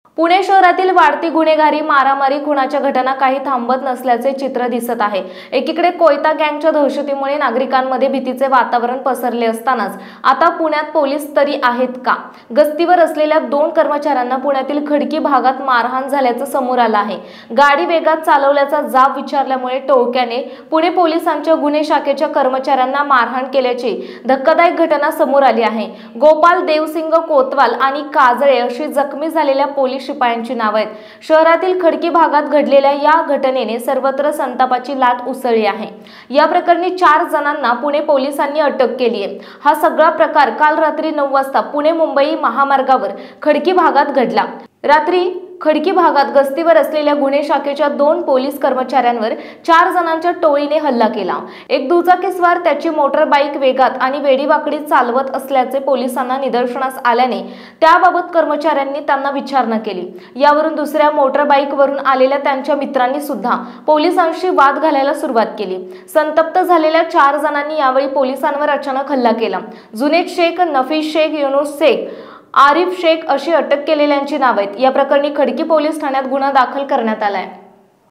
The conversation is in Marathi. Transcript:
पुणे शहरातील वाढती गुन्हेगारी, मारामारी, खुनाच्या घटना काही थांबत नसल्याचे चित्र दिसत आहे। एकीकडे कोयता गँगच्या दहशतीमुळे नागरिकांमध्ये भीतीचे वातावरण पसरले असतानाच आता पुण्यात पोलीस तरी आहेत का? गस्तीवर असलेल्या 2 कर्मचाऱ्यांना पुण्यातील खडकी भागात मारहाण झाल्याचं समोर आलं आहे। गाडी वेगात चालवल्याचा जाब विचारल्यामुळे टोळक्याने पुणे पोलिसांच्या गुन्हे शाखेच्या कर्मचाऱ्यांना मारहाण केल्याची धक्कादायक घटना समोर आली आहे। गोपाल देवसिंग कोतवाल आणि काजळे अशी जखमी झालेल्या पोलीस शिपायांची नाव आहेत। शहरातील खडकी भागात घडलेल्या या घटनेने सर्वत्र संतापाची लाट उसळली आहे। या प्रकरणी 4 जणांना पुणे पोलिसांनी अटक केली आहे। हा सगळा प्रकार काल रात्री 9 वाजता पुणे मुंबई महामार्गावर खडकी भागात घडला। रात्री खडकी भागात गस्तीवर असलेल्या गुन्हे शाखेच्या 2 पोलीस कर्मचाऱ्यांवर 4 जणांच्या टोळीने हल्ला केला। एक दुचाकीस्वार त्याची मोटर बाईक वेगात आणि वेडीवाकडी चालवत असल्याचे पोलिसांना निदर्शनास आल्याने त्याबाबत कर्मचाऱ्यांनी त्यांना विचारणा केली। यावरून दुसऱ्या मोटर बाईकवरून आलेल्या त्यांच्या मित्रांनी सुद्धा पोलिसांशी वाद घालायला सुरुवात केली। संतप्त झालेल्या 4 जणांनी यावेळी पोलिसांवर अचानक हल्ला केला। जुनेद शेख, नफीस शेख, युनुस शेख, आरिफ शेख अशी अटक केलेल्यांची नाव आहेत। या प्रकरणी खडकी पोलीस ठाण्यात गुन्हा दाखल करण्यात आलाय।